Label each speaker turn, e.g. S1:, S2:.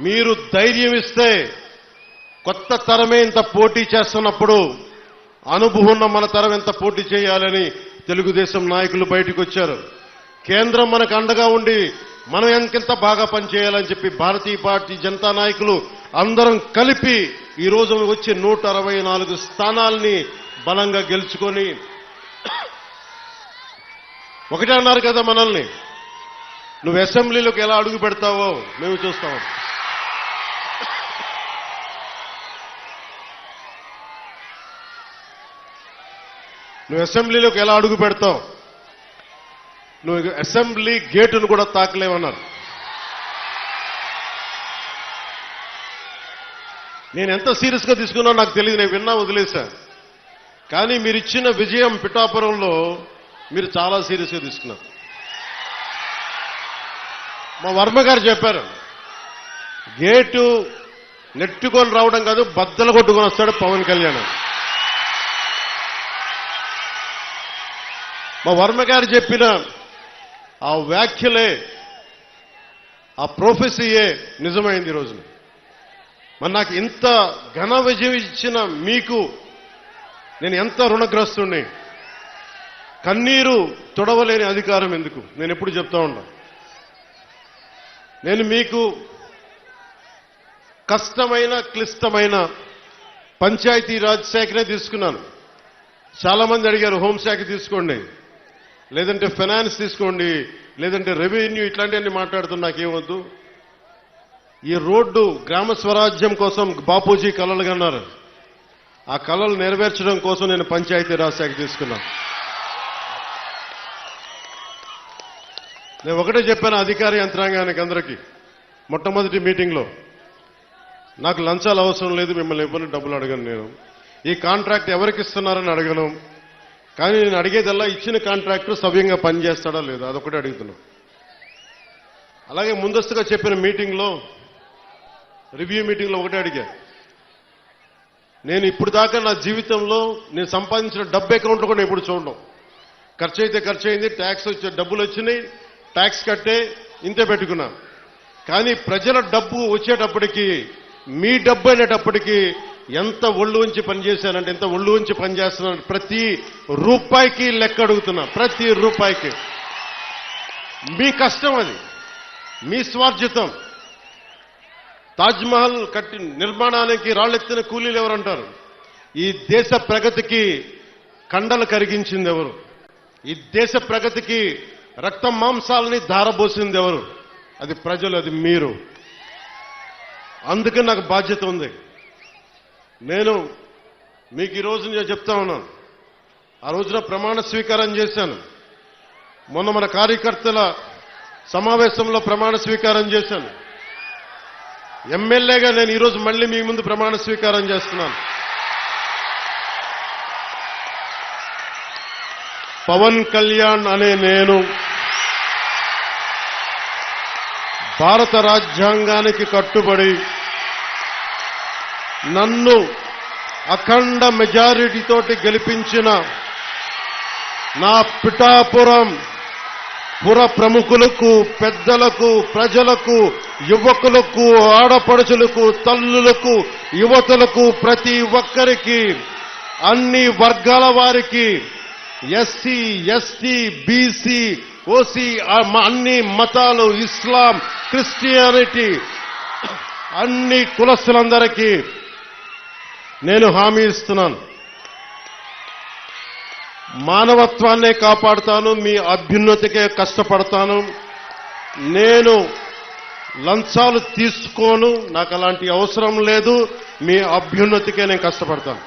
S1: మీరు ధైర్యం ఇస్తే కొత్త తరమే ఇంత పోటీ చేస్తున్నప్పుడు అనుభవం ఉన్న మన తరం ఎంత పోటీ చేయాలని తెలుగుదేశం నాయకులు బయటకు వచ్చారు. కేంద్రం మనకు అండగా ఉండి మనం ఎంకెంత బాగా పనిచేయాలని చెప్పి భారతీయ పార్టీ జనతా నాయకులు అందరం కలిపి ఈ రోజు వచ్చి 164 స్థానాల్ని బలంగా గెలుచుకొని ఒకటే అన్నారు కదా మనల్ని, నువ్వు అసెంబ్లీలోకి ఎలా అడుగు పెడతావో మేము చూస్తాం. నువ్వు అసెంబ్లీలోకి ఎలా అడుగు పెడతావు, నువ్వు అసెంబ్లీ గేటును కూడా తాకలేవన్నారు. నేను ఎంత సీరియస్గా తీసుకున్నా నాకు తెలియదు, నేను విన్నా వదిలేశా. కానీ మీరు ఇచ్చిన విజయం పిఠాపురంలో మీరు చాలా సీరియస్గా తీసుకున్నారు. మా వర్మ గారు చెప్పారు, గేటు నెట్టుకొని రావడం కాదు బద్దలు కొట్టుకొని వస్తాడు పవన్ కళ్యాణ్. మా వర్మ గారు చెప్పిన ఆ వ్యాఖ్యలే, ఆ ప్రొఫెసీయే నిజమైంది ఈ రోజున. మరి నాకు ఇంత ఘన విజయం ఇచ్చిన మీకు నేను ఎంత రుణగ్రస్తుణ్ణి. కన్నీరు తొడవలేని అధికారం ఎందుకు, నేను ఎప్పుడు చెప్తా ఉన్నా. నేను మీకు కష్టమైన క్లిష్టమైన పంచాయతీరాజ్ శాఖనే తీసుకున్నాను. చాలా మంది అడిగారు హోంశాఖ తీసుకోండి, లేదంటే ఫైనాన్స్ తీసుకోండి, లేదంటే రెవెన్యూ, ఇట్లాంటివన్నీ మాట్లాడుతున్నా. నాకేమొద్దు. ఈ రోడ్డు గ్రామ స్వరాజ్యం కోసం బాపూజీ కలలు కన్నారు. ఆ కలలు నెరవేర్చడం కోసం నేను పంచాయతీరాజ్ శాఖ తీసుకున్నాను. నేను ఒకటే చెప్పాను అధికార యంత్రాంగానికి అందరికీ మొట్టమొదటి మీటింగ్లో, నాకు లంచాలు అవసరం లేదు, మిమ్మల్ని ఎవరిని డబ్బులు అడగను. నేను ఈ కాంట్రాక్ట్ ఎవరికి ఇస్తున్నారని అడగను. కానీ నేను అడిగేదల్లా ఇచ్చిన కాంట్రాక్టర్ సవ్యంగా పనిచేస్తాడా లేదా అదొకటే అడుగుతున్నా. అలాగే ముందస్తుగా చెప్పిన మీటింగ్లో, రివ్యూ మీటింగ్లో ఒకటే అడిగా, నేను ఇప్పుడు దాకా నా జీవితంలో నేను సంపాదించిన డబ్బు అకౌంట్లో కూడా ఎప్పుడు చూడడం. ఖర్చు అయితే ఖర్చు అయింది, ట్యాక్స్ వచ్చే డబ్బులు వచ్చినాయి, ట్యాక్స్ కట్టే ఇంతే పెట్టుకున్నా. కానీ ప్రజల డబ్బు వచ్చేటప్పటికి, మీ డబ్బు అనేటప్పటికీ ఎంత ఒళ్ళు ఉంచి పనిచేశానంటే, ఎంత ఒళ్ళు ఉంచి పనిచేస్తున్నాను. ప్రతి రూపాయికి లెక్క అడుగుతున్నా, ప్రతి రూపాయికి. మీ కష్టం అది, మీ స్వార్జితం. తాజ్మహల్ కట్టి నిర్మాణానికి రాళ్లెత్తిన కూలీలు ఎవరంటారు? ఈ దేశ ప్రగతికి కండలు కరిగించింది ఎవరు? ఈ దేశ ప్రగతికి రక్త మాంసాలని ధారబోసింది ఎవరు? అది ప్రజలు, అది మీరు. అందుకే నాకు బాధ్యత ఉంది. నేను మీకు ఈ రోజు నేను చెప్తా ఉన్నాను, ఆ రోజున ప్రమాణ స్వీకారం చేశాను. మొన్న మన కార్యకర్తల సమావేశంలో ప్రమాణ స్వీకారం చేశాను. ఎమ్మెల్యేగా నేను ఈరోజు మళ్ళీ మీ ముందు ప్రమాణ స్వీకారం చేస్తున్నాను. పవన్ కళ్యాణ్ అనే నేను భారత రాజ్యాంగానికి కట్టుబడి నన్ను అఖండ మెజారిటీతోటి గెలిపించిన నా పిఠాపురం పుర ప్రముఖులకు, పెద్దలకు, ప్రజలకు, యువకులకు, ఆడపడుచులకు, తల్లులకు, యువతులకు, ప్రతి ఒక్కరికి, అన్ని వర్గాల వారికి, ఎస్సీ, ఎస్టీ, బీసీ, ఓసీ, అన్ని మతాలు, ఇస్లాం, క్రిస్టియానిటీ, అన్ని కులస్తులందరికీ నేను హామీ ఇస్తున్నాను. మానవత్వాన్నే కాపాడుతాను, మీ అభ్యున్నతికే కష్టపడతాను. నేను లంచాలు తీసుకోను, నాకు అలాంటి అవసరం లేదు. మీ అభ్యున్నతికే నేను కష్టపడతాను.